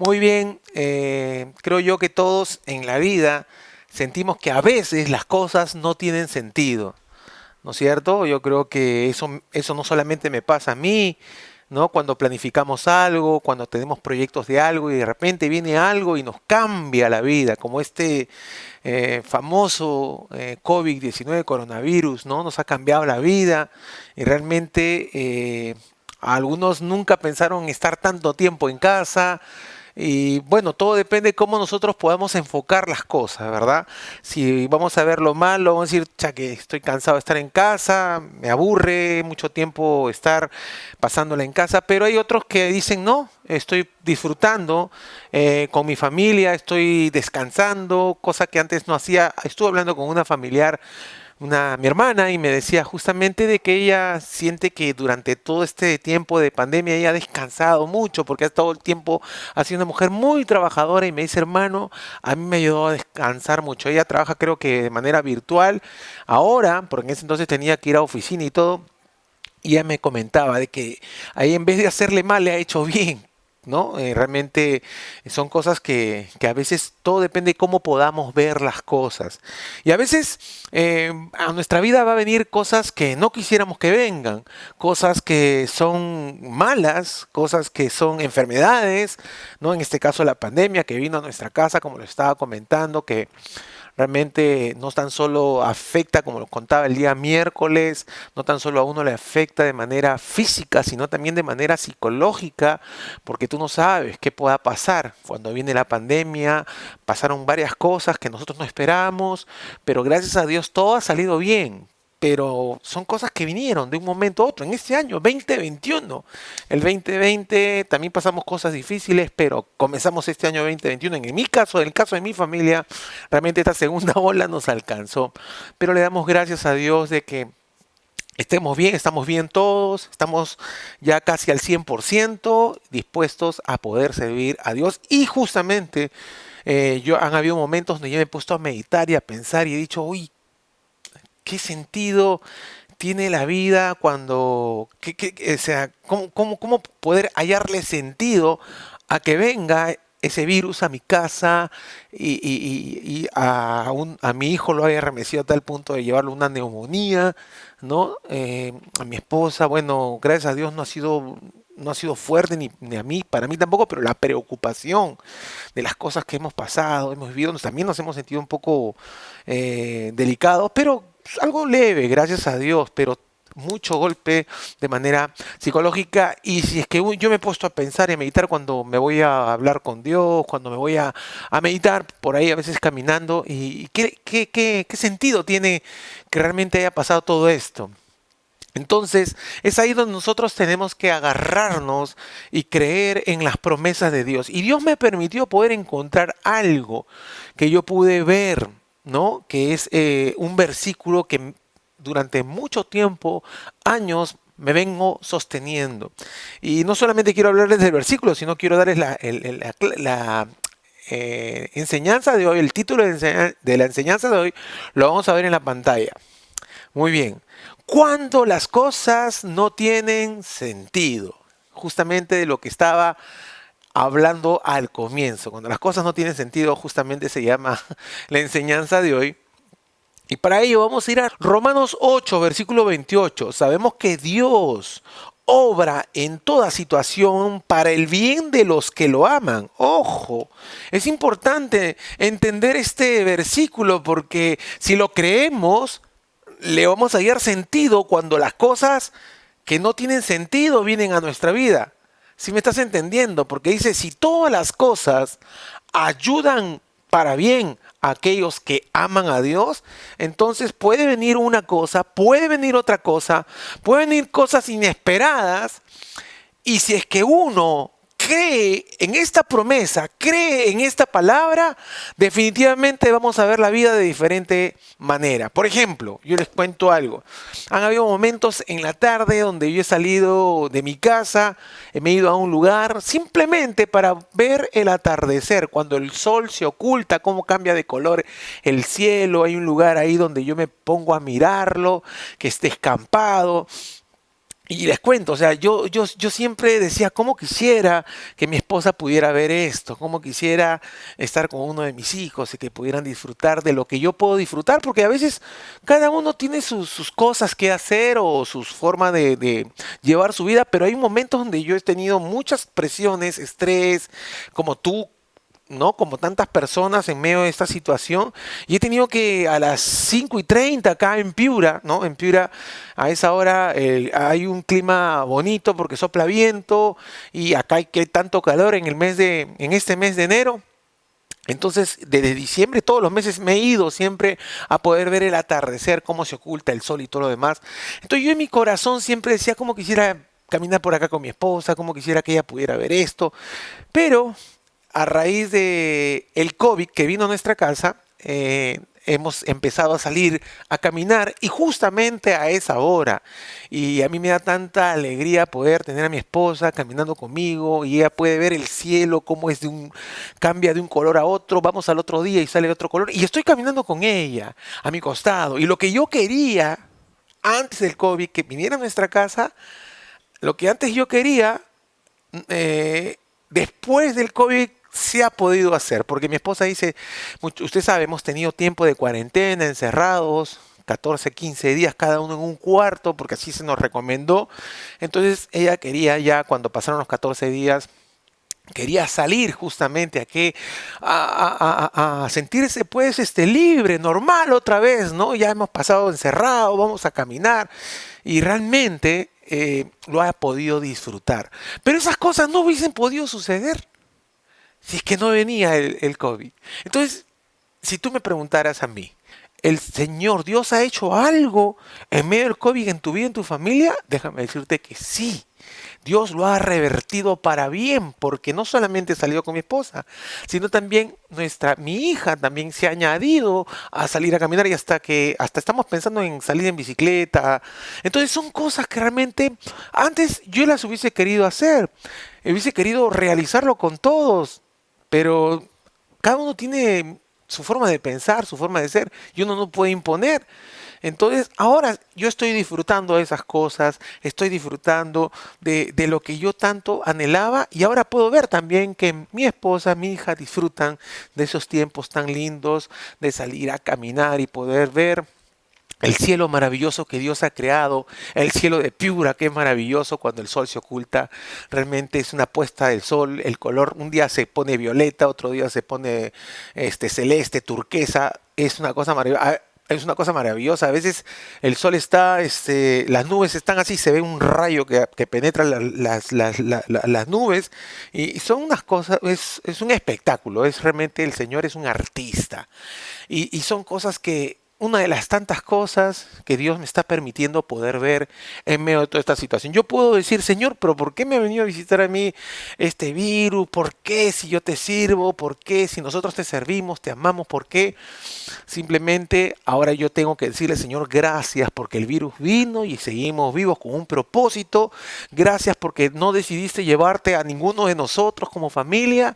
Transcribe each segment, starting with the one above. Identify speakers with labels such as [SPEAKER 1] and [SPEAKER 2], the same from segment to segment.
[SPEAKER 1] Muy bien, creo yo que todos en la vida sentimos que a veces las cosas no tienen sentido, ¿no es cierto? Yo creo que eso no solamente me pasa a mí, ¿no? Cuando planificamos algo, cuando tenemos proyectos de algo y de repente viene algo y nos cambia la vida, como este famoso COVID-19 coronavirus, ¿no? Nos ha cambiado la vida y realmente algunos nunca pensaron estar tanto tiempo en casa. Y bueno, todo depende de cómo nosotros podamos enfocar las cosas, ¿verdad? Si vamos a ver lo malo, vamos a decir, cha, que estoy cansado de estar en casa, me aburre mucho tiempo estar pasándola en casa, pero hay otros que dicen, no, estoy disfrutando con mi familia, estoy descansando, cosa que antes no hacía. Estuve hablando con una familiar, mi hermana, y me decía justamente de que ella siente que durante todo este tiempo de pandemia ella ha descansado mucho porque ha estado el tiempo, ha sido una mujer muy trabajadora y me dice, hermano, a mí me ayudó a descansar mucho. Ella trabaja creo que de manera virtual ahora, porque en ese entonces tenía que ir a oficina y todo, y ella me comentaba de que ahí en vez de hacerle mal le ha hecho bien. ¿No? Realmente son cosas que a veces todo depende de cómo podamos ver las cosas. Y a veces a nuestra vida va a venir cosas que no quisiéramos que vengan, cosas que son malas, cosas que son enfermedades, ¿no? En este caso la pandemia que vino a nuestra casa, como lo estaba comentando, que realmente no tan solo afecta, como lo contaba el día miércoles, no tan solo a uno le afecta de manera física, sino también de manera psicológica, porque tú no sabes qué pueda pasar. Cuando viene la pandemia, pasaron varias cosas que nosotros no esperamos, pero gracias a Dios todo ha salido bien. Pero son cosas que vinieron de un momento a otro. En este año 2021, el 2020 también pasamos cosas difíciles, pero comenzamos este año 2021. En mi caso, en el caso de mi familia, realmente esta segunda ola nos alcanzó, pero le damos gracias a Dios de que estamos bien todos, estamos ya casi al 100% dispuestos a poder servir a Dios y justamente han habido momentos donde yo me he puesto a meditar y a pensar y he dicho, uy, ¿qué sentido tiene la vida cuando, o sea, cómo poder hallarle sentido a que venga ese virus a mi casa y a mi hijo lo haya remecido a tal punto de llevarlo a una neumonía, ¿no? A mi esposa, bueno, gracias a Dios no ha sido fuerte ni a mí, para mí tampoco, pero la preocupación de las cosas que hemos pasado, hemos vivido, también nos hemos sentido un poco delicados, pero algo leve, gracias a Dios, pero mucho golpe de manera psicológica. Y si es que yo me he puesto a pensar y a meditar cuando me voy a hablar con Dios, cuando me voy a meditar por ahí a veces caminando, y qué sentido tiene que realmente haya pasado todo esto. Entonces, es ahí donde nosotros tenemos que agarrarnos y creer en las promesas de Dios. Y Dios me permitió poder encontrar algo que yo pude ver, ¿no? Que es un versículo que durante mucho tiempo, años, me vengo sosteniendo. Y no solamente quiero hablarles del versículo, sino quiero darles la enseñanza de hoy, el título de la enseñanza de hoy, lo vamos a ver en la pantalla. Muy bien. Cuando las cosas no tienen sentido. Justamente de lo que estaba hablando al comienzo. Cuando las cosas no tienen sentido, justamente se llama la enseñanza de hoy. Y para ello vamos a ir a Romanos 8, versículo 28. Sabemos que Dios obra en toda situación para el bien de los que lo aman. Ojo, es importante entender este versículo porque si lo creemos, le vamos a hallar sentido cuando las cosas que no tienen sentido vienen a nuestra vida. Si me estás entendiendo, porque dice, si todas las cosas ayudan para bien a aquellos que aman a Dios, entonces puede venir una cosa, puede venir otra cosa, pueden venir cosas inesperadas, y si es que uno cree en esta promesa, cree en esta palabra, definitivamente vamos a ver la vida de diferente manera. Por ejemplo, yo les cuento algo. Han habido momentos en la tarde donde yo he salido de mi casa, me he ido a un lugar simplemente para ver el atardecer, cuando el sol se oculta, cómo cambia de color el cielo. Hay un lugar ahí donde yo me pongo a mirarlo, que esté escampado. Y les cuento, o sea, yo siempre decía, ¿cómo quisiera que mi esposa pudiera ver esto? ¿Cómo quisiera estar con uno de mis hijos y que pudieran disfrutar de lo que yo puedo disfrutar? Porque a veces cada uno tiene sus cosas que hacer o sus formas de llevar su vida, pero hay momentos donde yo he tenido muchas presiones, estrés, como tú, ¿no? Como tantas personas en medio de esta situación. Y he tenido que a las 5:30 acá en Piura, ¿no? En Piura a esa hora hay un clima bonito porque sopla viento y acá hay que tanto calor en este mes de enero. Entonces, desde diciembre, todos los meses me he ido siempre a poder ver el atardecer, cómo se oculta el sol y todo lo demás. Entonces yo en mi corazón siempre decía cómo quisiera caminar por acá con mi esposa, cómo quisiera que ella pudiera ver esto. Pero a raíz de el COVID que vino a nuestra casa, hemos empezado a salir a caminar y justamente a esa hora. Y a mí me da tanta alegría poder tener a mi esposa caminando conmigo y ella puede ver el cielo, cómo cambia de un color a otro, vamos al otro día y sale de otro color. Y estoy caminando con ella a mi costado. Y lo que yo quería antes del COVID, que viniera a nuestra casa, lo que antes yo quería, después del COVID se ha podido hacer, porque mi esposa dice, usted sabe, hemos tenido tiempo de cuarentena, encerrados, 14, 15 días cada uno en un cuarto, porque así se nos recomendó. Entonces ella quería ya, cuando pasaron los 14 días, quería salir justamente a sentirse pues libre, normal otra vez, ¿no? Ya hemos pasado encerrado, vamos a caminar y realmente lo ha podido disfrutar. Pero esas cosas no hubiesen podido suceder si es que no venía el COVID. Entonces, si tú me preguntaras a mí, ¿el Señor Dios ha hecho algo en medio del COVID en tu vida, en tu familia? Déjame decirte que sí. Dios lo ha revertido para bien, porque no solamente salió con mi esposa, sino también mi hija también se ha añadido a salir a caminar y hasta estamos pensando en salir en bicicleta. Entonces son cosas que realmente antes yo las hubiese querido hacer, hubiese querido realizarlo con todos, pero cada uno tiene su forma de pensar, su forma de ser, y uno no puede imponer. Entonces, ahora yo estoy disfrutando de esas cosas, estoy disfrutando de lo que yo tanto anhelaba y ahora puedo ver también que mi esposa, mi hija disfrutan de esos tiempos tan lindos, de salir a caminar y poder ver el cielo maravilloso que Dios ha creado, el cielo de Piura, que es maravilloso cuando el sol se oculta, realmente es una puesta del sol, el color un día se pone violeta, otro día se pone celeste, turquesa, es una cosa maravillosa. Es una cosa maravillosa. A veces el sol está, las nubes están así, se ve un rayo que penetra las nubes y son unas cosas, es un espectáculo, es realmente el Señor es un artista y son cosas que una de las tantas cosas que Dios me está permitiendo poder ver en medio de toda esta situación. Yo puedo decir, Señor, pero ¿por qué me ha venido a visitar a mí este virus? ¿Por qué si yo te sirvo? ¿Por qué si nosotros te servimos, te amamos? ¿Por qué? Simplemente ahora yo tengo que decirle, Señor, gracias porque el virus vino y seguimos vivos con un propósito. Gracias porque no decidiste llevarte a ninguno de nosotros como familia.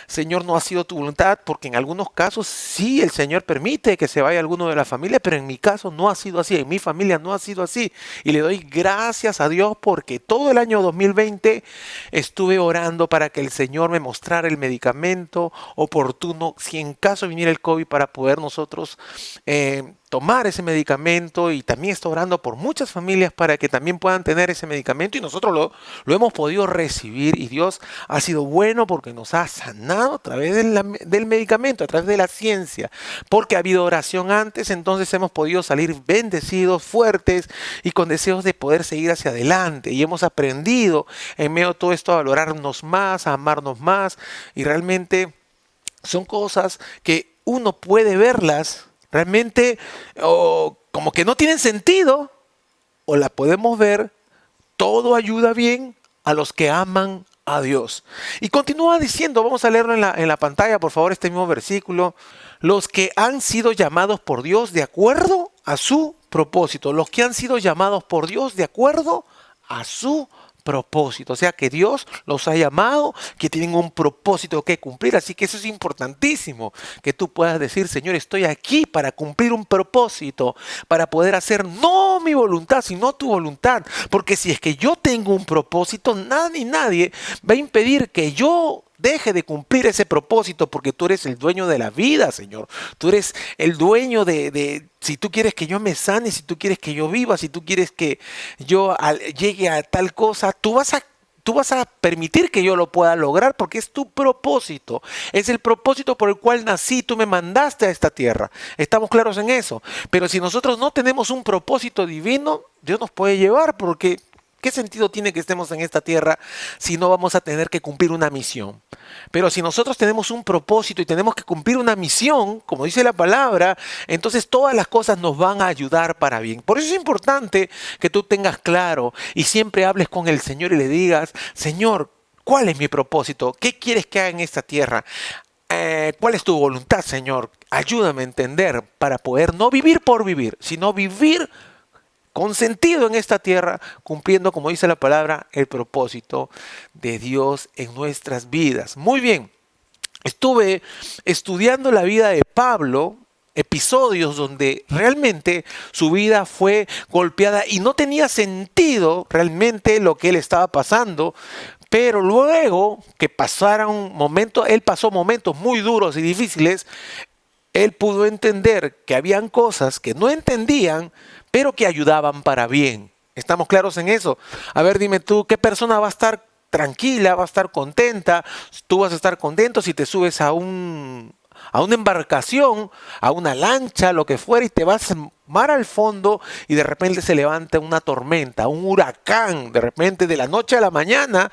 [SPEAKER 1] Señor, no ha sido tu voluntad porque en algunos casos sí el Señor permite que se vaya alguno de la familia, pero en mi caso no ha sido así, en mi familia no ha sido así. Y le doy gracias a Dios porque todo el año 2020 estuve orando para que el Señor me mostrara el medicamento oportuno si en caso viniera el COVID para poder nosotros tomar ese medicamento y también está orando por muchas familias para que también puedan tener ese medicamento y nosotros lo hemos podido recibir y Dios ha sido bueno porque nos ha sanado a través del medicamento, a través de la ciencia, porque ha habido oración antes, entonces hemos podido salir bendecidos, fuertes y con deseos de poder seguir hacia adelante y hemos aprendido en medio de todo esto a valorarnos más, a amarnos más y realmente son cosas que uno puede verlas realmente o como que no tienen sentido o la podemos ver, todo ayuda bien a los que aman a Dios. Y continúa diciendo, vamos a leerlo en la pantalla, por favor, este mismo versículo. Los que han sido llamados por Dios de acuerdo a su propósito. Los que han sido llamados por Dios de acuerdo a su propósito. O sea que Dios los ha llamado, que tienen un propósito que cumplir. Así que eso es importantísimo, que tú puedas decir, Señor, estoy aquí para cumplir un propósito, para poder hacer no mi voluntad, sino tu voluntad. Porque si es que yo tengo un propósito, nada ni nadie va a impedir que yo deje de cumplir ese propósito, porque tú eres el dueño de la vida, Señor. Tú eres el dueño si tú quieres que yo me sane, si tú quieres que yo viva, si tú quieres que yo llegue a tal cosa, tú vas a permitir que yo lo pueda lograr, porque es tu propósito. Es el propósito por el cual nací, tú me mandaste a esta tierra. Estamos claros en eso. Pero si nosotros no tenemos un propósito divino, Dios nos puede llevar, porque ¿qué sentido tiene que estemos en esta tierra si no vamos a tener que cumplir una misión? Pero si nosotros tenemos un propósito y tenemos que cumplir una misión, como dice la palabra, entonces todas las cosas nos van a ayudar para bien. Por eso es importante que tú tengas claro y siempre hables con el Señor y le digas, Señor, ¿cuál es mi propósito? ¿Qué quieres que haga en esta tierra? ¿Cuál es tu voluntad, Señor? Ayúdame a entender para poder no vivir por vivir, sino vivir con sentido en esta tierra, cumpliendo, como dice la palabra, el propósito de Dios en nuestras vidas. Muy bien, estuve estudiando la vida de Pablo, episodios donde realmente su vida fue golpeada y no tenía sentido realmente lo que él estaba pasando, pero luego que pasaron momentos, él pasó momentos muy duros y difíciles, él pudo entender que habían cosas que no entendían, pero que ayudaban para bien. ¿Estamos claros en eso? A ver, dime tú, ¿qué persona va a estar tranquila, va a estar contenta? Tú vas a estar contento si te subes a una embarcación, a una lancha, lo que fuera, y te vas mar al fondo y de repente se levanta una tormenta, un huracán, de repente de la noche a la mañana.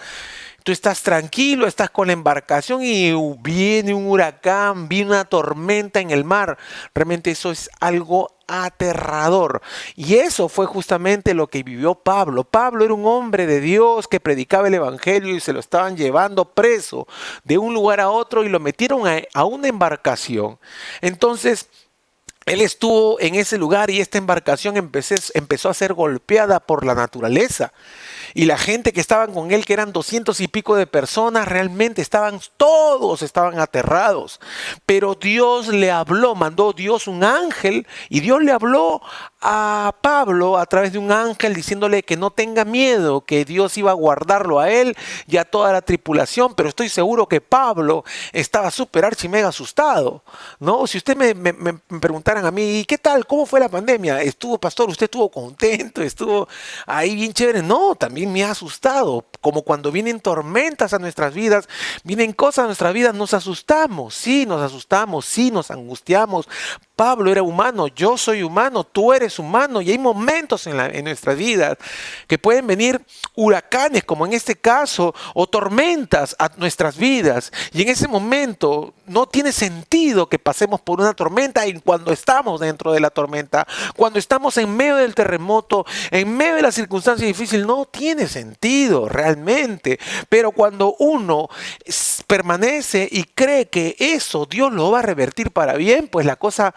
[SPEAKER 1] Tú estás tranquilo, estás con la embarcación y viene un huracán, viene una tormenta en el mar. Realmente eso es algo aterrador. Y eso fue justamente lo que vivió Pablo. Pablo era un hombre de Dios que predicaba el evangelio y se lo estaban llevando preso de un lugar a otro y lo metieron a una embarcación. Entonces, él estuvo en ese lugar y esta embarcación empezó a ser golpeada por la naturaleza. Y la gente que estaban con él, que eran 200 y pico de personas, realmente todos estaban aterrados. Pero Dios le habló, mandó Dios un ángel y Dios le habló a Pablo a través de un ángel diciéndole que no tenga miedo, que Dios iba a guardarlo a él y a toda la tripulación. Pero estoy seguro que Pablo estaba súper archi mega asustado, ¿no? Si usted me preguntaran a mí, ¿y qué tal? ¿Cómo fue la pandemia? ¿Estuvo, pastor? ¿Usted estuvo contento? ¿Estuvo ahí bien chévere? No, también me ha asustado. Como cuando vienen tormentas a nuestras vidas, vienen cosas a nuestras vidas, nos asustamos, sí, nos angustiamos. Pablo era humano, yo soy humano, tú eres humano y hay momentos en nuestras vidas que pueden venir huracanes, como en este caso, o tormentas a nuestras vidas. Y en ese momento no tiene sentido que pasemos por una tormenta y cuando estamos dentro de la tormenta, cuando estamos en medio del terremoto, en medio de la circunstancia difícil, no tiene sentido realmente. Pero cuando uno permanece y cree que eso Dios lo va a revertir para bien, pues la cosa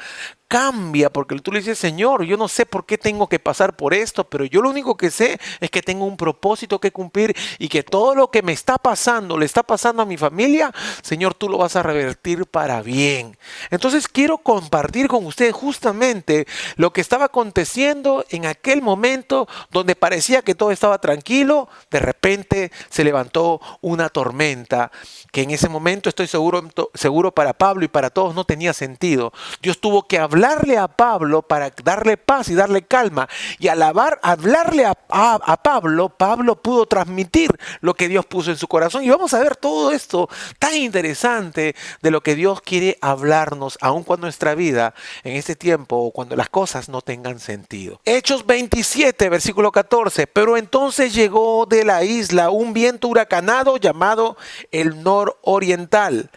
[SPEAKER 1] cambia, porque tú le dices, Señor, yo no sé por qué tengo que pasar por esto, pero yo lo único que sé es que tengo un propósito que cumplir y que todo lo que me está pasando, le está pasando a mi familia, Señor, tú lo vas a revertir para bien. Entonces quiero compartir con ustedes justamente lo que estaba aconteciendo en aquel momento donde parecía que todo estaba tranquilo, de repente se levantó una tormenta que en ese momento estoy seguro para Pablo y para todos no tenía sentido. Dios tuvo que hablarle a Pablo para darle paz y darle calma. Y al hablarle a Pablo, Pablo pudo transmitir lo que Dios puso en su corazón. Y vamos a ver todo esto tan interesante de lo que Dios quiere hablarnos, aun cuando nuestra vida en este tiempo o cuando las cosas no tengan sentido. Hechos 27, versículo 14. Pero entonces llegó de la isla un viento huracanado llamado el nororiental.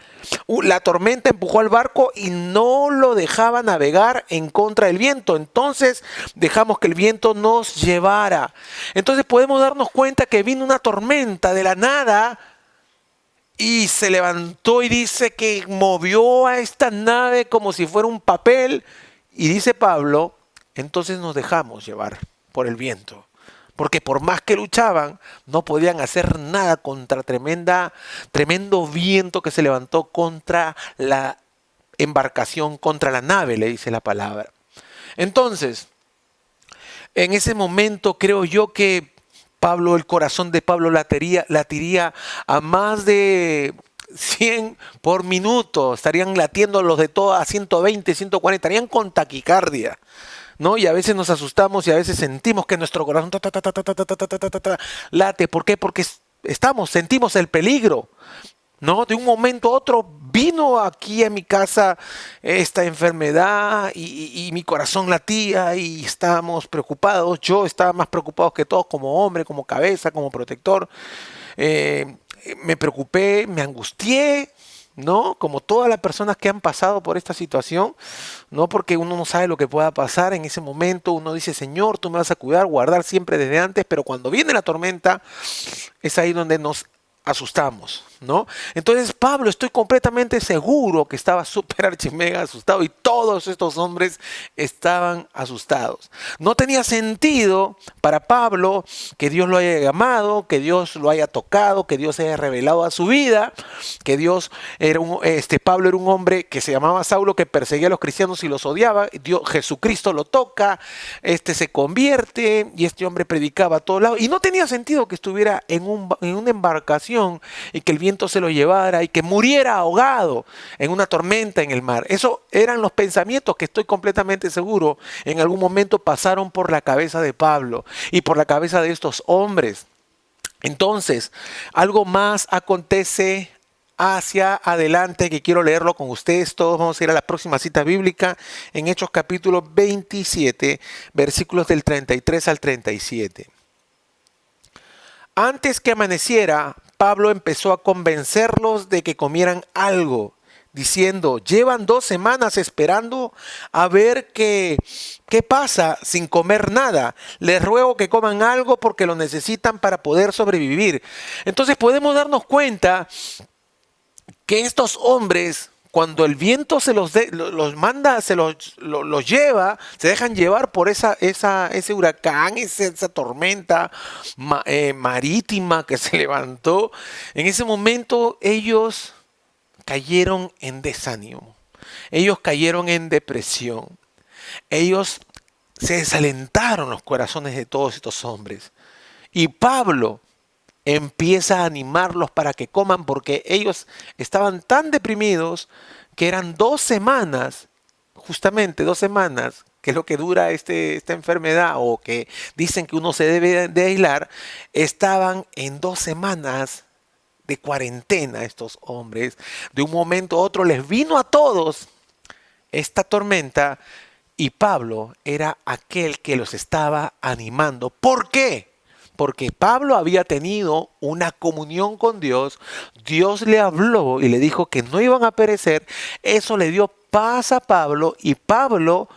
[SPEAKER 1] La tormenta empujó al barco y no lo dejaba navegar en contra del viento. Entonces dejamos que el viento nos llevara. Entonces podemos darnos cuenta que vino una tormenta de la nada y se levantó y dice que movió a esta nave como si fuera un papel. Y dice Pablo, entonces nos dejamos llevar por el viento. porque por más que luchaban, no podían hacer nada contra tremendo viento que se levantó contra la embarcación, contra la nave, le dice la palabra. Entonces, en ese momento creo yo que Pablo, el corazón de Pablo latiría a más de 100 por minuto, estarían latiendo los de todas a 120, 140, estarían con taquicardia, ¿no? Y a veces nos asustamos y a veces sentimos que nuestro corazón late. ¿Por qué? Porque sentimos el peligro, ¿no? De un momento a otro vino aquí a mi casa esta enfermedad y mi corazón latía y estábamos preocupados. Yo estaba más preocupado que todos como hombre, como cabeza, como protector. Eh, Me preocupé, me angustié, ¿no? Como todas las personas que han pasado por esta situación, ¿no? Porque uno no sabe lo que pueda pasar en ese momento. Uno dice, Señor, tú me vas a cuidar, guardar siempre desde antes, pero cuando viene la tormenta, es ahí donde nos asustamos, ¿no? Entonces Pablo, estoy completamente seguro que estaba súper archimega asustado y todos estos hombres estaban asustados. No tenía sentido para Pablo que Dios lo haya llamado, que Dios lo haya tocado, que Dios haya revelado a su vida, que Pablo era un hombre que se llamaba Saulo, que perseguía a los cristianos y los odiaba. Jesucristo lo toca, se convierte y este hombre predicaba a todos lados y no tenía sentido que estuviera en una embarcación y que el viento se lo llevara y que muriera ahogado en una tormenta en el mar. Esos eran los pensamientos que estoy completamente seguro en algún momento pasaron por la cabeza de Pablo y por la cabeza de estos hombres. Entonces, algo más acontece hacia adelante que quiero leerlo con ustedes. Todos vamos a ir a la próxima cita bíblica en Hechos capítulo 27, versículos del 33 al 37. Antes que amaneciera, Pablo empezó a convencerlos de que comieran algo, diciendo, llevan 2 semanas esperando a ver qué pasa sin comer nada. Les ruego que coman algo porque lo necesitan para poder sobrevivir. Entonces podemos darnos cuenta que estos hombres, cuando el viento los manda, los lleva, se dejan llevar por ese huracán, esa tormenta marítima que se levantó, en ese momento ellos cayeron en desánimo, ellos cayeron en depresión, ellos se desalentaron los corazones de todos estos hombres. Y Pablo empieza a animarlos para que coman porque ellos estaban tan deprimidos que eran 2 semanas, justamente 2 semanas, que es lo que dura esta enfermedad o que dicen que uno se debe de aislar, estaban en 2 semanas de cuarentena estos hombres. De un momento a otro les vino a todos esta tormenta y Pablo era aquel que los estaba animando. ¿Por qué? Porque Pablo había tenido una comunión con Dios, Dios le habló y le dijo que no iban a perecer, eso le dio paz a Pablo y Pablo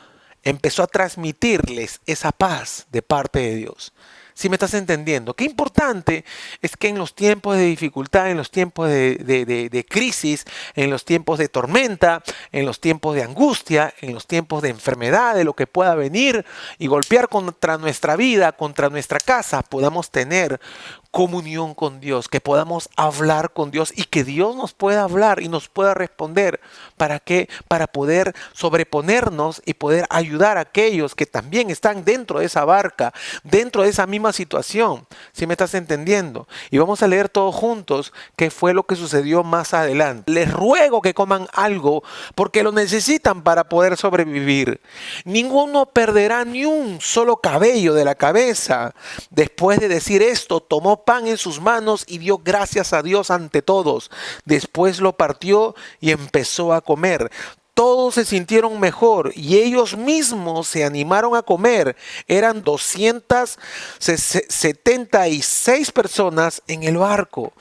[SPEAKER 1] empezó a transmitirles esa paz de parte de Dios. ¿Sí me estás entendiendo? Qué importante es que en los tiempos de dificultad, en los tiempos de crisis, en los tiempos de tormenta, en los tiempos de angustia, en los tiempos de enfermedad, de lo que pueda venir y golpear contra nuestra vida, contra nuestra casa, podamos tener comunión con Dios, que podamos hablar con Dios y que Dios nos pueda hablar y nos pueda responder. ¿Para qué? Para poder sobreponernos y poder ayudar a aquellos que también están dentro de esa barca, dentro de esa misma situación. ¿Sí me estás entendiendo? Y vamos a leer todos juntos qué fue lo que sucedió más adelante. Les ruego que coman algo porque lo necesitan para poder sobrevivir. Ninguno perderá ni un solo cabello de la cabeza. Después de decir esto, tomó pan en sus manos y dio gracias a Dios ante todos. Después lo partió y empezó a comer. Todos se sintieron mejor y ellos mismos se animaron a comer. Eran 276 personas en el barco.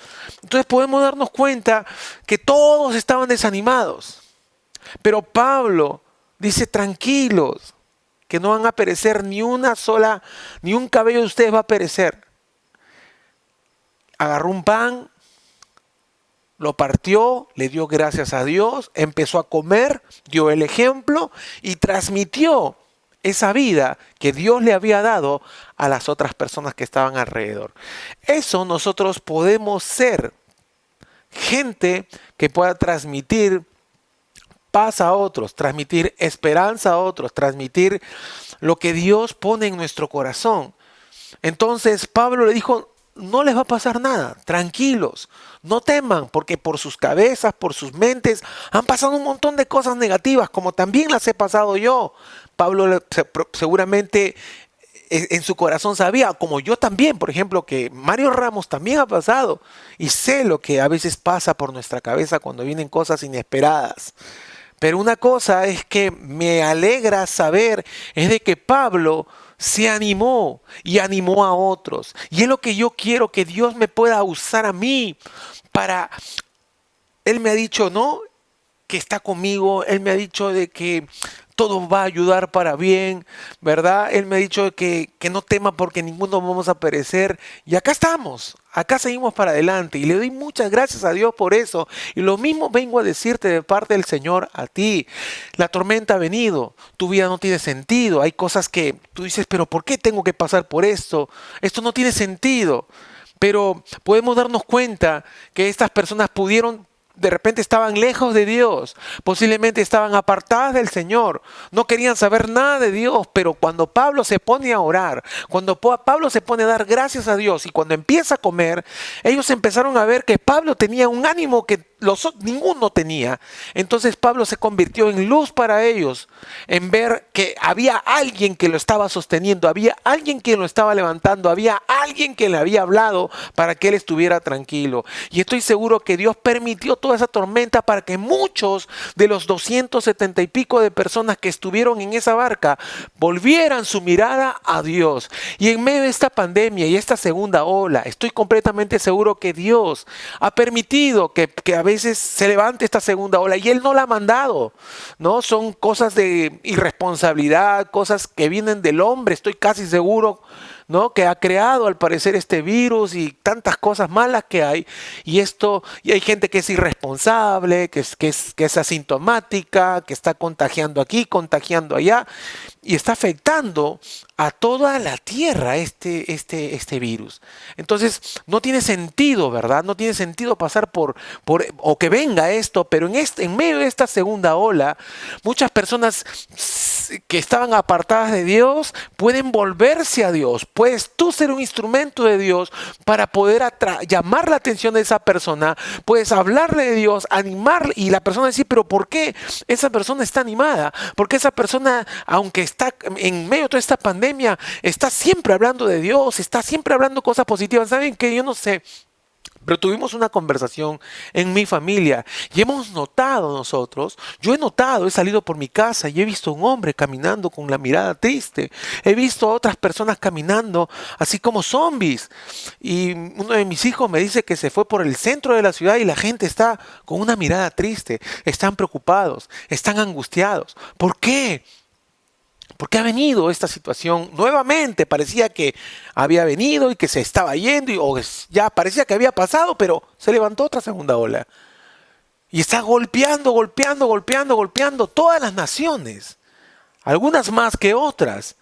[SPEAKER 1] Entonces podemos darnos cuenta que todos estaban desanimados. Pero Pablo dice, tranquilos, que no van a perecer ni un cabello de ustedes va a perecer. Agarró un pan, lo partió, le dio gracias a Dios, empezó a comer, dio el ejemplo y transmitió esa vida que Dios le había dado a las otras personas que estaban alrededor. Eso nosotros podemos ser gente que pueda transmitir paz a otros, transmitir esperanza a otros, transmitir lo que Dios pone en nuestro corazón. Entonces Pablo le dijo, no les va a pasar nada, tranquilos, no teman, porque por sus cabezas, por sus mentes, han pasado un montón de cosas negativas, como también las he pasado yo. Pablo seguramente en su corazón sabía, como yo también, por ejemplo, que Mario Ramos también ha pasado, y sé lo que a veces pasa por nuestra cabeza cuando vienen cosas inesperadas. Pero una cosa es que me alegra saber, es de que Pablo se animó y animó a otros. Y es lo que yo quiero, que Dios me pueda usar a mí para... Él me ha dicho, ¿no?, que está conmigo. Él me ha dicho de que todo va a ayudar para bien, ¿verdad? Él me ha dicho que no tema porque ninguno vamos a perecer. Y acá estamos, acá seguimos para adelante. Y le doy muchas gracias a Dios por eso. Y lo mismo vengo a decirte de parte del Señor a ti. La tormenta ha venido, tu vida no tiene sentido. Hay cosas que tú dices, pero ¿por qué tengo que pasar por esto? Esto no tiene sentido. Pero podemos darnos cuenta que estas personas de repente estaban lejos de Dios, posiblemente estaban apartadas del Señor, no querían saber nada de Dios, pero cuando Pablo se pone a orar, cuando Pablo se pone a dar gracias a Dios y cuando empieza a comer, ellos empezaron a ver que Pablo tenía un ánimo que ninguno tenía. Entonces Pablo se convirtió en luz para ellos, en ver que había alguien que lo estaba sosteniendo, había alguien que lo estaba levantando, había alguien que le había hablado para que él estuviera tranquilo. Y estoy seguro que Dios permitió toda esa tormenta para que muchos de los 270 y pico de personas que estuvieron en esa barca volvieran su mirada a Dios. Y en medio de esta pandemia y esta segunda ola, estoy completamente seguro que Dios ha permitido que a veces se levante esta segunda ola y Él no la ha mandado, ¿no? Son cosas de irresponsabilidad, cosas que vienen del hombre, estoy casi seguro, ¿no?, que ha creado al parecer este virus y tantas cosas malas que hay. Y hay gente que es irresponsable, que es asintomática, que está contagiando aquí, contagiando allá, y está afectando a toda la tierra este virus. Entonces no tiene sentido, ¿verdad? No tiene sentido pasar o que venga esto, pero en medio de esta segunda ola, muchas personas que estaban apartadas de Dios pueden volverse a Dios. Puedes tú ser un instrumento de Dios para poder llamar la atención de esa persona. Puedes hablarle de Dios, animarle, y la persona decir, pero ¿por qué esa persona está animada? Porque esa persona, aunque está en medio de toda esta pandemia, está siempre hablando de Dios, está siempre hablando cosas positivas. ¿Saben qué? Yo no sé, pero tuvimos una conversación en mi familia y hemos notado nosotros, yo he notado, he salido por mi casa y he visto a un hombre caminando con la mirada triste. He visto a otras personas caminando así como zombies. Y uno de mis hijos me dice que se fue por el centro de la ciudad y la gente está con una mirada triste. Están preocupados, están angustiados. ¿Por qué? Porque ha venido esta situación nuevamente. Parecía que había venido y que se estaba yendo, ya parecía que había pasado, pero se levantó otra segunda ola. Y está golpeando todas las naciones, algunas más que otras.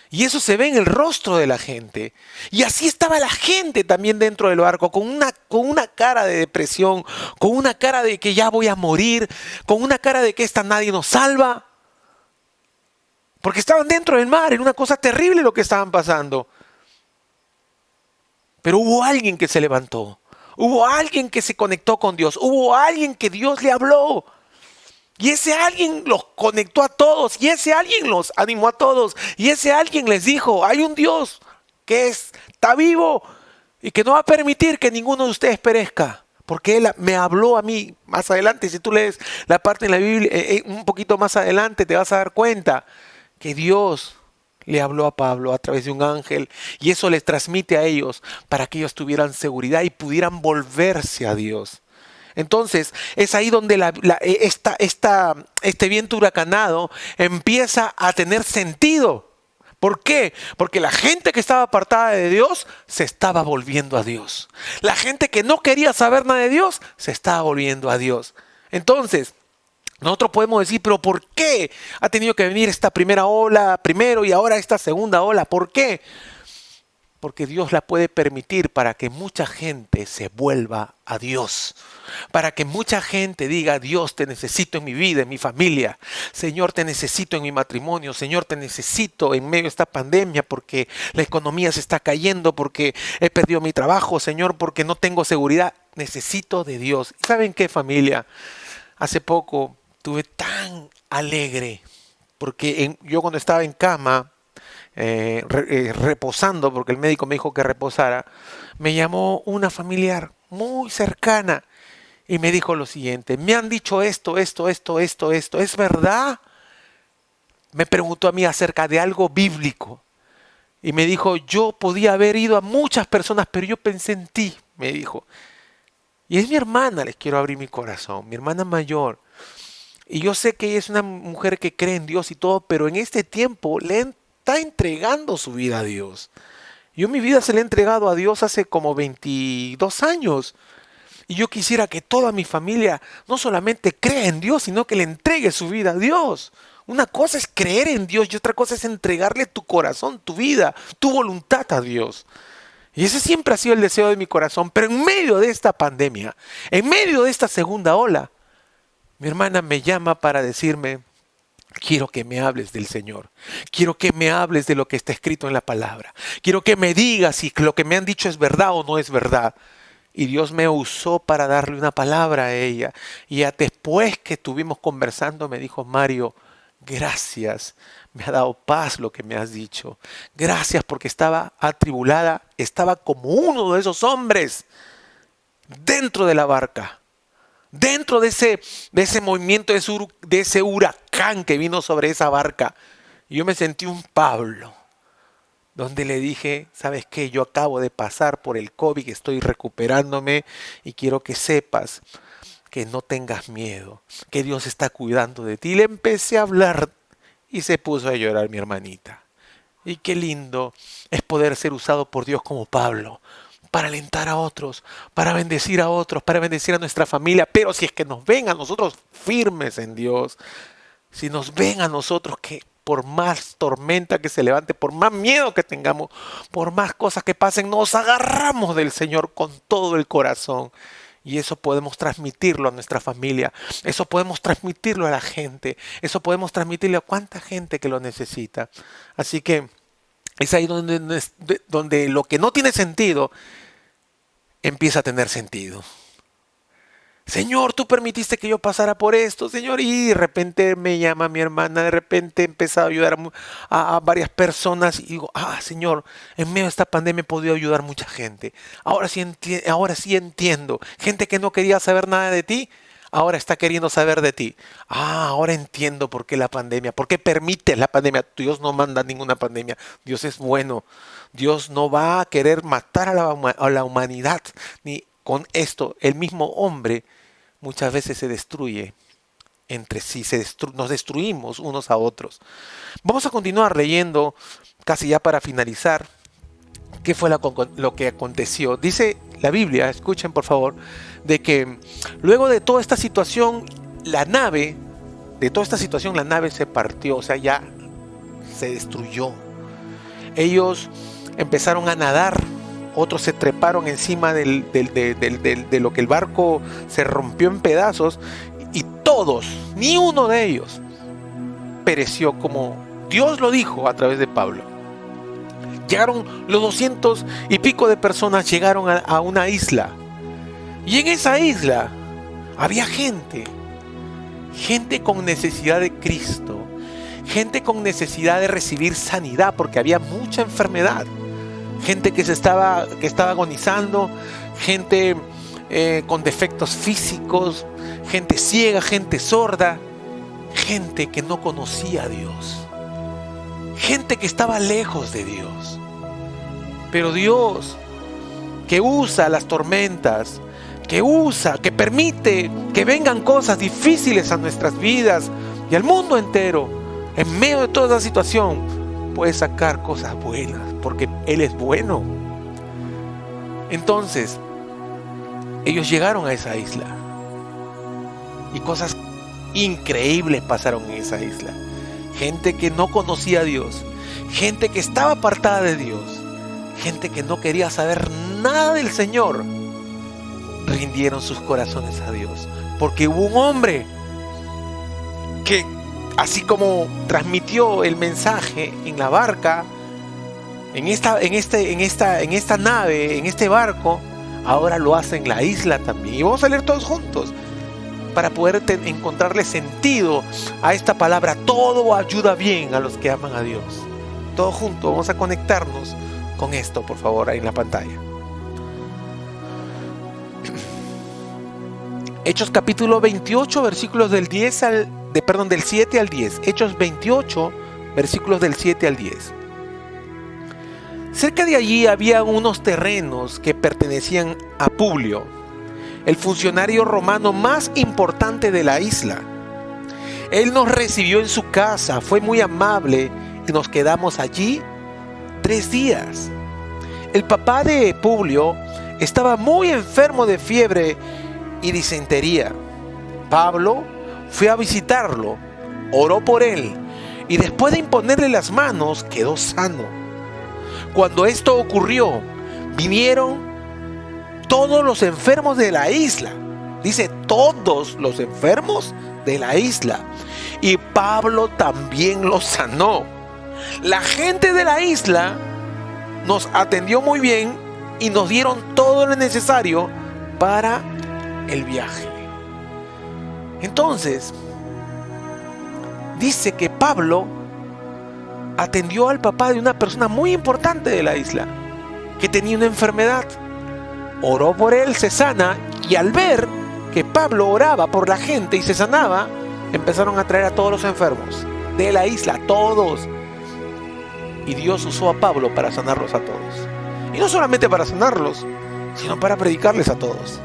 [SPEAKER 1] Y eso se ve en el rostro de la gente. Y así estaba la gente también dentro del barco, con una cara de depresión, con una cara de que ya voy a morir, con una cara de que esta nadie nos salva. Porque estaban dentro del mar, era una cosa terrible lo que estaban pasando. Pero hubo alguien que se levantó, hubo alguien que se conectó con Dios, hubo alguien que Dios le habló. Y ese alguien los conectó a todos, y ese alguien los animó a todos, y ese alguien les dijo, hay un Dios que está vivo y que no va a permitir que ninguno de ustedes perezca. Porque Él me habló a mí más adelante. Si tú lees la parte en la Biblia, un poquito más adelante, te vas a dar cuenta que Dios le habló a Pablo a través de un ángel y eso les transmite a ellos para que ellos tuvieran seguridad y pudieran volverse a Dios. Entonces es ahí donde este viento huracanado empieza a tener sentido. ¿Por qué? Porque la gente que estaba apartada de Dios se estaba volviendo a Dios. La gente que no quería saber nada de Dios se estaba volviendo a Dios. Entonces, Nosotros podemos decir, pero ¿por qué ha tenido que venir esta primera ola primero y ahora esta segunda ola? ¿Por qué? Porque Dios la puede permitir para que mucha gente se vuelva a Dios. Para que mucha gente diga, Dios, te necesito en mi vida, en mi familia. Señor, te necesito en mi matrimonio. Señor, te necesito en medio de esta pandemia porque la economía se está cayendo, porque he perdido mi trabajo, Señor, porque no tengo seguridad. Necesito de Dios. ¿Y saben qué, familia? Hace poco estuve tan alegre porque yo cuando estaba en cama, reposando, porque el médico me dijo que reposara, me llamó una familiar muy cercana y me dijo lo siguiente: me han dicho esto, ¿es verdad? Me preguntó a mí acerca de algo bíblico y me dijo, yo podía haber ido a muchas personas, pero yo pensé en ti, me dijo. Y es mi hermana, les quiero abrir mi corazón, mi hermana mayor. Y yo sé que ella es una mujer que cree en Dios y todo, pero en este tiempo está entregando su vida a Dios. Yo mi vida se la he entregado a Dios hace como 22 años. Y yo quisiera que toda mi familia no solamente crea en Dios, sino que le entregue su vida a Dios. Una cosa es creer en Dios y otra cosa es entregarle tu corazón, tu vida, tu voluntad a Dios. Y ese siempre ha sido el deseo de mi corazón. Pero en medio de esta pandemia, en medio de esta segunda ola, mi hermana me llama para decirme, quiero que me hables del Señor. Quiero que me hables de lo que está escrito en la palabra. Quiero que me digas si lo que me han dicho es verdad o no es verdad. Y Dios me usó para darle una palabra a ella. Y ya después que estuvimos conversando me dijo, Mario, gracias. Me ha dado paz lo que me has dicho. Gracias porque estaba atribulada. Estaba como uno de esos hombres dentro de la barca. Dentro de ese movimiento, de ese huracán que vino sobre esa barca. Y yo me sentí un Pablo, donde le dije, ¿sabes qué? Yo acabo de pasar por el COVID, estoy recuperándome y quiero que sepas que no tengas miedo, que Dios está cuidando de ti. Y le empecé a hablar y se puso a llorar mi hermanita. Y qué lindo es poder ser usado por Dios como Pablo, para alentar a otros, para bendecir a otros, para bendecir a nuestra familia. Pero si es que nos ven a nosotros firmes en Dios, si nos ven a nosotros que por más tormenta que se levante, por más miedo que tengamos, por más cosas que pasen, nos agarramos del Señor con todo el corazón. Y eso podemos transmitirlo a nuestra familia, eso podemos transmitirlo a la gente, eso podemos transmitirle a cuánta gente que lo necesita. Así que es ahí donde lo que no tiene sentido empieza a tener sentido. Señor, tú permitiste que yo pasara por esto, Señor. Y de repente me llama mi hermana, de repente he empezado a ayudar a varias personas. Y digo, Señor, en medio de esta pandemia he podido ayudar a mucha gente. Ahora sí entiendo. Gente que no quería saber nada de ti, ahora está queriendo saber de ti. Ahora entiendo por qué la pandemia, por qué permite la pandemia. Dios no manda ninguna pandemia. Dios es bueno. Dios no va a querer matar a la humanidad. Ni con esto, el mismo hombre muchas veces se destruye entre sí, nos destruimos unos a otros. Vamos a continuar leyendo, casi ya para finalizar, qué fue lo que aconteció. Dice la Biblia, escuchen por favor, de que luego de toda esta situación, la nave se partió, o sea, ya se destruyó. Ellos empezaron a nadar, otros se treparon encima de lo que el barco se rompió en pedazos y todos, ni uno de ellos, pereció como Dios lo dijo a través de Pablo. Llegaron los 200 y pico de personas, llegaron a una isla y en esa isla había gente con necesidad de Cristo, gente con necesidad de recibir sanidad porque había mucha enfermedad. Gente que estaba agonizando, gente con defectos físicos, gente ciega, gente sorda, gente que no conocía a Dios, gente que estaba lejos de Dios. Pero Dios, que usa las tormentas, que permite que vengan cosas difíciles a nuestras vidas y al mundo entero, en medio de toda esa situación, puede sacar cosas buenas, porque Él es bueno. Entonces, ellos llegaron a esa isla y cosas increíbles pasaron en esa isla. Gente que no conocía a Dios, gente que estaba apartada de Dios, gente que no quería saber nada del Señor, rindieron sus corazones a Dios. Porque hubo un hombre que, así como transmitió el mensaje en la barca, en esta nave, en este barco, ahora lo hace en la isla también. Y vamos a leer todos juntos para poder encontrarle sentido a esta palabra. Todo ayuda bien a los que aman a Dios. Todos juntos vamos a conectarnos con esto, por favor, ahí en la pantalla. Hechos capítulo 28, versículos del 7 al 10. Hechos 28, versículos del 7 al 10. Cerca de allí había unos terrenos que pertenecían a Publio, el funcionario romano más importante de la isla. Él nos recibió en su casa, fue muy amable y nos quedamos allí 3 días. El papá de Publio estaba muy enfermo de fiebre y disentería. Pablo fue a visitarlo, oró por él y después de imponerle las manos quedó sano. Cuando esto ocurrió, vinieron todos los enfermos de la isla. Dice, todos los enfermos de la isla. Y Pablo también los sanó. La gente de la isla nos atendió muy bien y nos dieron todo lo necesario para el viaje. Entonces, dice que Pablo atendió al papá de una persona muy importante de la isla, que tenía una enfermedad. Oró por él, se sana, y al ver que Pablo oraba por la gente y se sanaba, empezaron a traer a todos los enfermos de la isla, todos. Y Dios usó a Pablo para sanarlos a todos. Y no solamente para sanarlos, sino para predicarles a todos.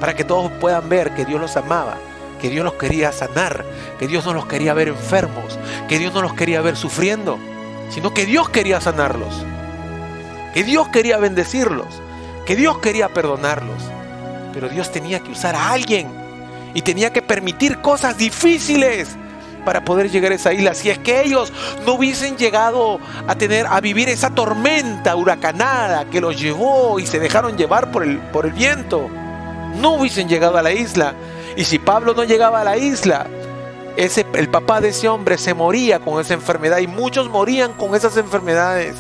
[SPEAKER 1] Para que todos puedan ver que Dios los amaba, que Dios los quería sanar, que Dios no los quería ver enfermos, que Dios no los quería ver sufriendo, sino que Dios quería sanarlos, que Dios quería bendecirlos, que Dios quería perdonarlos. Pero Dios tenía que usar a alguien y tenía que permitir cosas difíciles para poder llegar a esa isla. Si es que ellos no hubiesen llegado a vivir esa tormenta huracanada que los llevó y se dejaron llevar por el viento, no hubiesen llegado a la isla. Y si Pablo no llegaba a la isla, el papá de ese hombre se moría con esa enfermedad, y muchos morían con esas enfermedades.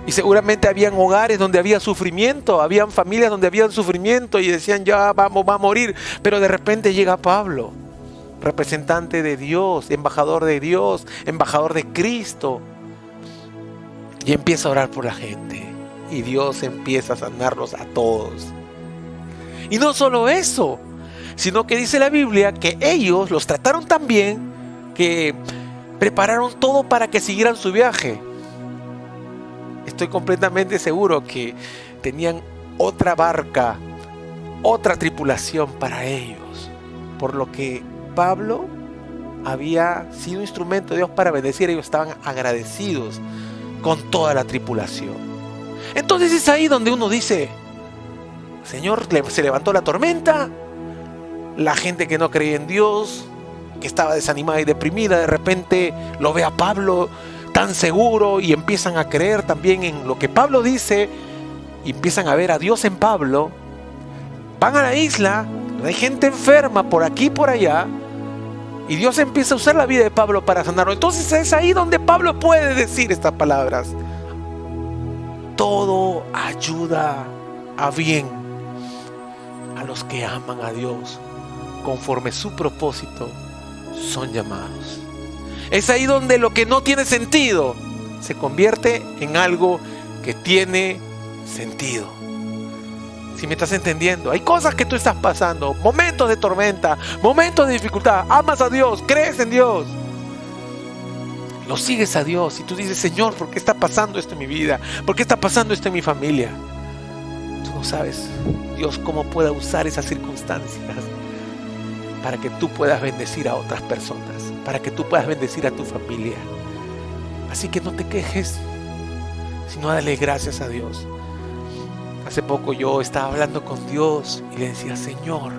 [SPEAKER 1] Y seguramente habían hogares donde había sufrimiento, habían familias donde había sufrimiento y decían, ya va a morir. Pero de repente llega Pablo, representante de Dios, embajador de Cristo, y empieza a orar por la gente. Y Dios empieza a sanarlos a todos. Y no solo eso, sino que dice la Biblia que ellos los trataron tan bien que prepararon todo para que siguieran su viaje. Estoy completamente seguro que tenían otra barca, otra tripulación para ellos, por lo que Pablo había sido instrumento de Dios para bendecir. Ellos estaban agradecidos con toda la tripulación. Entonces es ahí donde uno dice, Señor, se levantó la tormenta. La gente que no creía en Dios, que estaba desanimada y deprimida, de repente lo ve a Pablo tan seguro y empiezan a creer también en lo que Pablo dice y empiezan a ver a Dios en Pablo. Van a la isla, hay gente enferma por aquí y por allá, y Dios empieza a usar la vida de Pablo para sanarlo. Entonces es ahí donde Pablo puede decir estas palabras: todo ayuda a bien a los que aman a Dios, conforme su propósito son llamados. Es ahí donde lo que no tiene sentido se convierte en algo que tiene sentido. Si me estás entendiendo, hay cosas que tú estás pasando, momentos de tormenta, momentos de dificultad, amas a Dios, crees en Dios, lo sigues a Dios y tú dices, Señor, ¿por qué está pasando esto en mi vida? ¿Por qué está pasando esto en mi familia? Tú no sabes, Dios, cómo pueda usar esas circunstancias para que tú puedas bendecir a otras personas, para que tú puedas bendecir a tu familia. Así que no te quejes, sino dale gracias a Dios. Hace poco yo estaba hablando con Dios y le decía, Señor,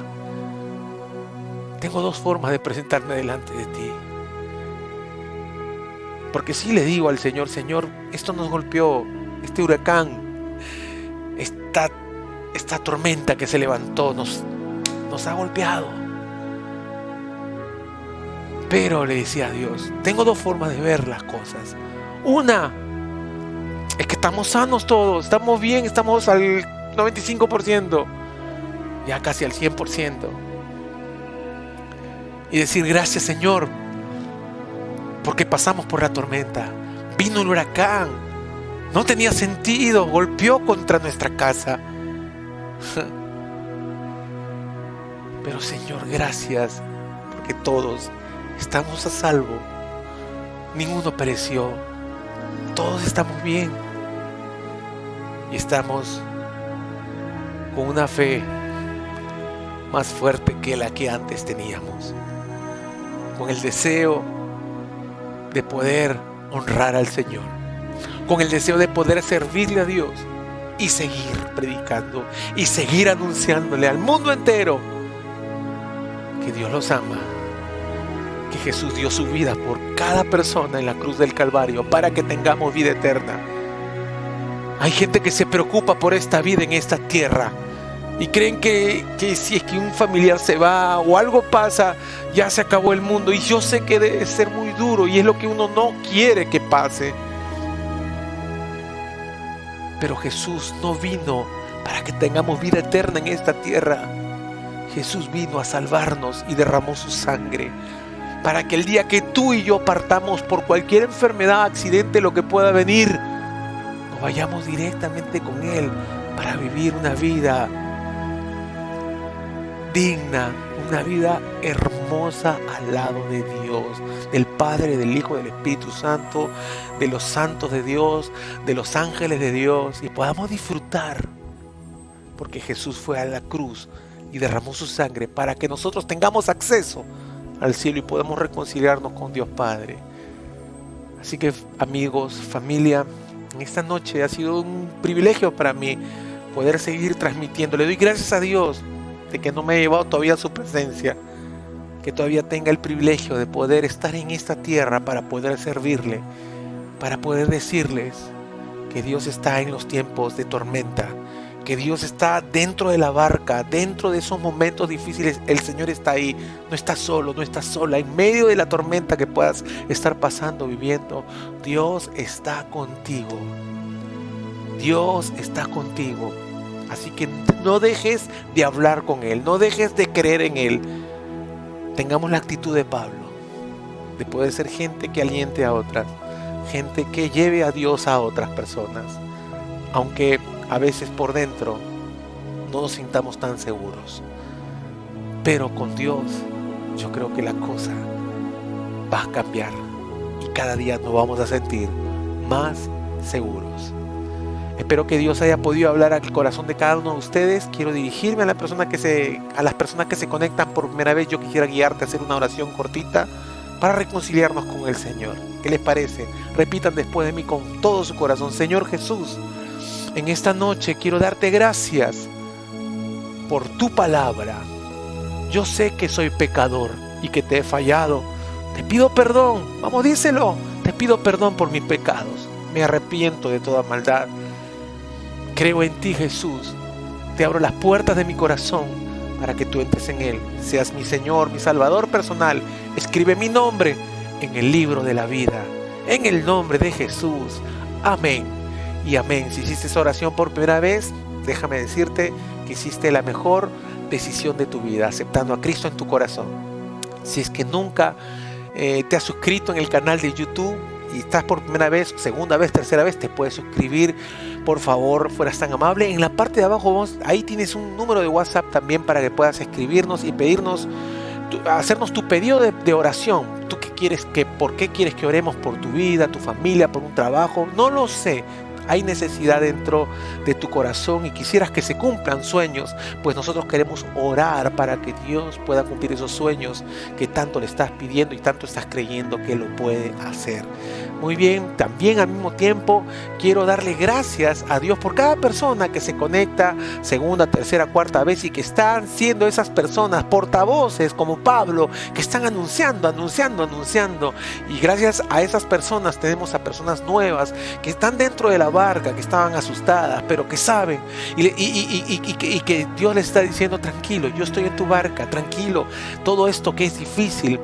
[SPEAKER 1] tengo dos formas de presentarme delante de ti. Porque sí le digo al Señor, Señor, esto nos golpeó, este huracán, esta tormenta que se levantó, nos ha golpeado. Pero le decía a Dios, tengo dos formas de ver las cosas. Una es que estamos sanos todos, estamos bien, estamos al 95%, ya casi al 100%. Y decir, gracias Señor, porque pasamos por la tormenta. Vino el huracán, no tenía sentido, golpeó contra nuestra casa. Pero Señor, gracias, porque todos estamos a salvo. Ninguno pereció. Todos estamos bien. Y estamos con una fe más fuerte que la que antes teníamos. Con el deseo de poder honrar al Señor. Con el deseo de poder servirle a Dios. Y seguir predicando. Y seguir anunciándole al mundo entero que Dios los ama. Que Jesús dio su vida por cada persona en la cruz del Calvario para que tengamos vida eterna. Hay gente que se preocupa por esta vida en esta tierra y creen que si es que un familiar se va o algo pasa, ya se acabó el mundo. Y yo sé que debe ser muy duro y es lo que uno no quiere que pase. Pero Jesús no vino para que tengamos vida eterna en esta tierra. Jesús vino a salvarnos y derramó su sangre para que el día que tú y yo partamos por cualquier enfermedad, accidente, lo que pueda venir, nos vayamos directamente con Él para vivir una vida digna, una vida hermosa al lado de Dios, del Padre, del Hijo, del Espíritu Santo, de los santos de Dios, de los ángeles de Dios, y podamos disfrutar, porque Jesús fue a la cruz y derramó su sangre para que nosotros tengamos acceso al cielo y podamos reconciliarnos con Dios Padre. Así que amigos, familia, en esta noche ha sido un privilegio para mí poder seguir transmitiendo. Le doy gracias a Dios de que no me ha llevado todavía a su presencia, que todavía tenga el privilegio de poder estar en esta tierra para poder servirle, para poder decirles que Dios está en los tiempos de tormenta, que Dios está dentro de la barca, dentro de esos momentos difíciles. El Señor está ahí, no estás solo, no estás sola, en medio de la tormenta que puedas estar pasando, viviendo. Dios está contigo, Dios está contigo. Así que no dejes de hablar con Él, no dejes de creer en Él. Tengamos la actitud de Pablo, de poder ser gente que aliente a otras, gente que lleve a Dios a otras personas, aunque a veces por dentro no nos sintamos tan seguros. Pero con Dios yo creo que la cosa va a cambiar y cada día nos vamos a sentir más seguros. Espero que Dios haya podido hablar al corazón de cada uno de ustedes. Quiero dirigirme a las personas que se conectan por primera vez. Yo quisiera guiarte a hacer una oración cortita para reconciliarnos con el Señor. ¿Qué les parece? Repitan después de mí con todo su corazón. Señor Jesús, en esta noche quiero darte gracias por tu palabra. Yo sé que soy pecador y que te he fallado. Te pido perdón. Vamos, díselo. Te pido perdón por mis pecados. Me arrepiento de toda maldad. Creo en ti, Jesús. Te abro las puertas de mi corazón para que tú entres en él. Seas mi Señor, mi Salvador personal. Escribe mi nombre en el libro de la vida. En el nombre de Jesús. Amén y amén. Si hiciste esa oración por primera vez, déjame decirte que hiciste la mejor decisión de tu vida, aceptando a Cristo en tu corazón. Si es que nunca te has suscrito en el canal de YouTube y estás por primera vez, segunda vez, tercera vez, te puedes suscribir. Por favor, fueras tan amable. En la parte de abajo, ahí tienes un número de WhatsApp también para que puedas escribirnos y pedirnos, hacernos tu pedido de oración. ¿Tú qué quieres? ¿Por qué quieres que oremos por tu vida, tu familia, por un trabajo? No lo sé. Hay necesidad dentro de tu corazón y quisieras que se cumplan sueños, pues nosotros queremos orar para que Dios pueda cumplir esos sueños que tanto le estás pidiendo y tanto estás creyendo que lo puede hacer. Muy bien, también al mismo tiempo quiero darle gracias a Dios por cada persona que se conecta segunda, tercera, cuarta vez y que están siendo esas personas portavoces como Pablo, que están anunciando. Y gracias a esas personas tenemos a personas nuevas que están dentro de la barca, que estaban asustadas, pero que saben y que Dios les está diciendo: tranquilo, yo estoy en tu barca, tranquilo, todo esto que es difícil,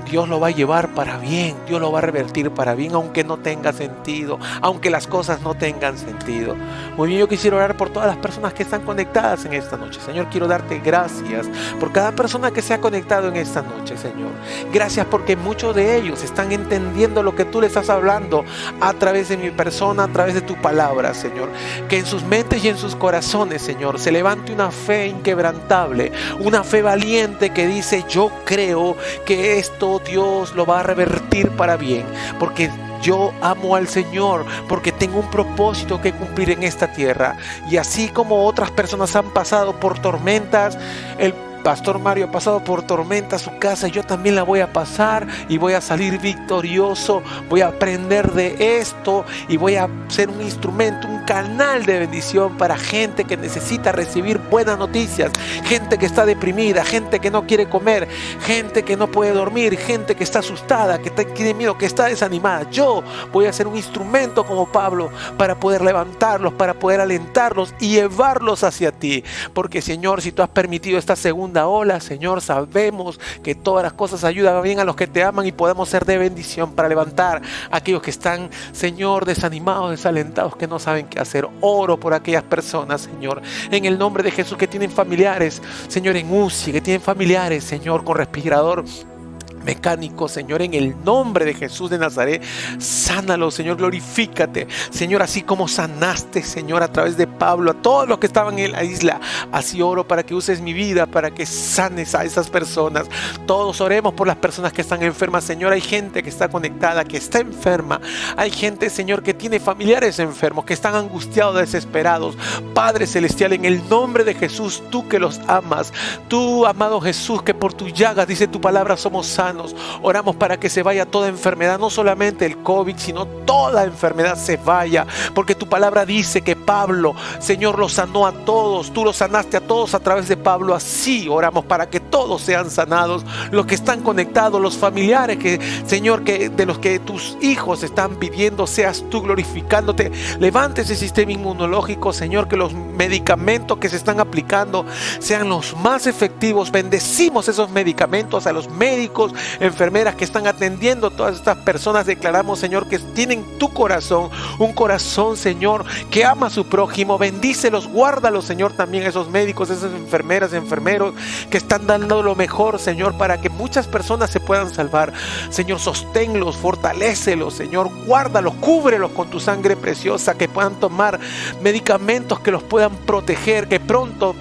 [SPEAKER 1] Dios lo va a llevar para bien, Dios lo va a revertir para bien, aunque no tenga sentido, aunque las cosas no tengan sentido. Muy bien, yo quisiera orar por todas las personas que están conectadas en esta noche. Señor, quiero darte gracias por cada persona que se ha conectado en esta noche, Señor. Gracias porque muchos de ellos están entendiendo lo que tú les estás hablando a través de mi persona, a través de tu palabra, Señor. Que en sus mentes y en sus corazones, Señor, se levante una fe inquebrantable, una fe valiente que dice: yo creo que esto Dios lo va a revertir para bien, porque yo amo al Señor, porque tengo un propósito que cumplir en esta tierra. Y así como otras personas han pasado por tormentas, el Pastor Mario ha pasado por tormenta su casa, yo también la voy a pasar y voy a salir victorioso. Voy a aprender de esto y voy a ser un instrumento, un canal de bendición para gente que necesita recibir buenas noticias, gente que está deprimida, gente que no quiere comer, gente que no puede dormir, gente que está asustada, que tiene miedo, que está desanimada. Yo voy a ser un instrumento como Pablo para poder levantarlos, para poder alentarlos y llevarlos hacia ti. Porque, Señor, si tú has permitido esta segunda ola, Señor, sabemos que todas las cosas ayudan bien a los que te aman y podemos ser de bendición para levantar a aquellos que están, Señor, desanimados, desalentados, que no saben qué hacer. Oro por aquellas personas, Señor, en el nombre de Jesús, que tienen familiares, Señor, en UCI, que tienen familiares, Señor, con respirador mecánico, Señor, en el nombre de Jesús de Nazaret, sánalo, Señor, glorifícate, Señor, así como sanaste, Señor, a través de Pablo, a todos los que estaban en la isla. Así oro para que uses mi vida, para que sanes a esas personas. Todos oremos por las personas que están enfermas, Señor. Hay gente que está conectada, que está enferma. Hay gente, Señor, que tiene familiares enfermos, que están angustiados, desesperados. Padre Celestial, en el nombre de Jesús, tú que los amas, tú, amado Jesús, que por tu llaga, dice tu palabra, somos sanos. Oramos para que se vaya toda enfermedad, no solamente el COVID, sino toda enfermedad se vaya, porque tu palabra dice que Pablo, Señor, los sanó a todos. Tú los sanaste a todos a través de Pablo. Así oramos para que todos sean sanados, los que están conectados, los familiares que, Señor, que de los que tus hijos están pidiendo, seas tú glorificándote. Levante ese sistema inmunológico, Señor, que los medicamentos que se están aplicando sean los más efectivos. Bendecimos esos medicamentos, a los médicos, enfermeras que están atendiendo a todas estas personas. Declaramos, Señor, que tienen tu corazón, un corazón, Señor, que ama a su prójimo. Bendícelos, guárdalos, Señor, también esos médicos, esas enfermeras, enfermeros que están dando lo mejor, Señor, para que muchas personas se puedan salvar. Señor, sosténlos, fortalécelos, Señor, guárdalos, cúbrelos con tu sangre preciosa, que puedan tomar medicamentos que los puedan proteger, que pronto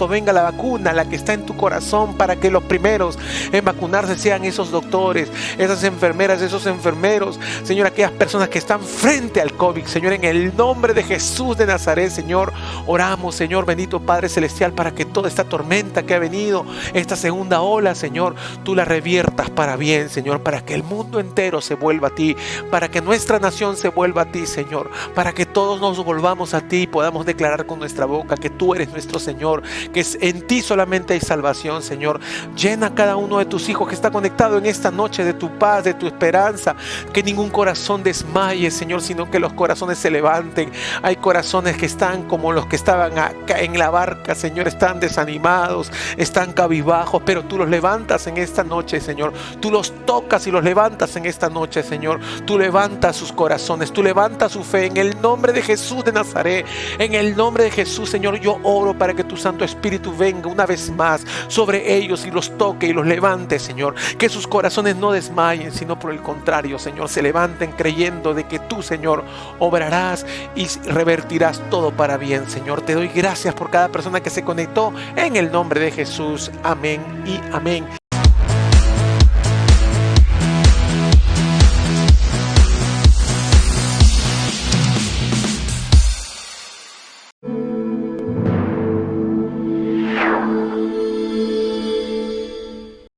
[SPEAKER 1] venga la vacuna, la que está en tu corazón, para que los primeros en vacunarse sean esos doctores, esas enfermeras, esos enfermeros, Señor, aquellas personas que están frente al COVID, Señor, en el nombre de Jesús de Nazaret, Señor, oramos, Señor, bendito Padre Celestial, para que toda esta tormenta que ha venido, esta segunda ola, Señor, tú la reviertas para bien, Señor, para que el mundo entero se vuelva a ti, para que nuestra nación se vuelva a ti, Señor, para que todos nos volvamos a ti y podamos declarar con nuestra boca que tú eres nuestro Señor, que en ti solamente hay salvación, Señor. Llena a cada uno de tus hijos que está conectado en esta noche de tu paz, de tu esperanza, que ningún corazón desmaye, Señor, sino que los corazones se levanten. Hay corazones que están como los que estaban acá en la barca, Señor, están desanimados, están cabizbajos, pero tú los levantas en esta noche, Señor. Tú los tocas y los levantas en esta noche, Señor. Tú levantas sus corazones, tú levantas su fe en el nombre de Jesús de Nazaret. En el nombre de Jesús, Señor, yo oro para que tu Santo Espíritu venga una vez más sobre ellos y los toque y los levante, Señor. Que sus corazones no desmayen, sino por el contrario, Señor, se levanten creyendo de que tú, Señor, obrarás y revertirás todo para bien, Señor. Te doy gracias por cada persona que se conectó en el nombre de Jesús. Amén y amén.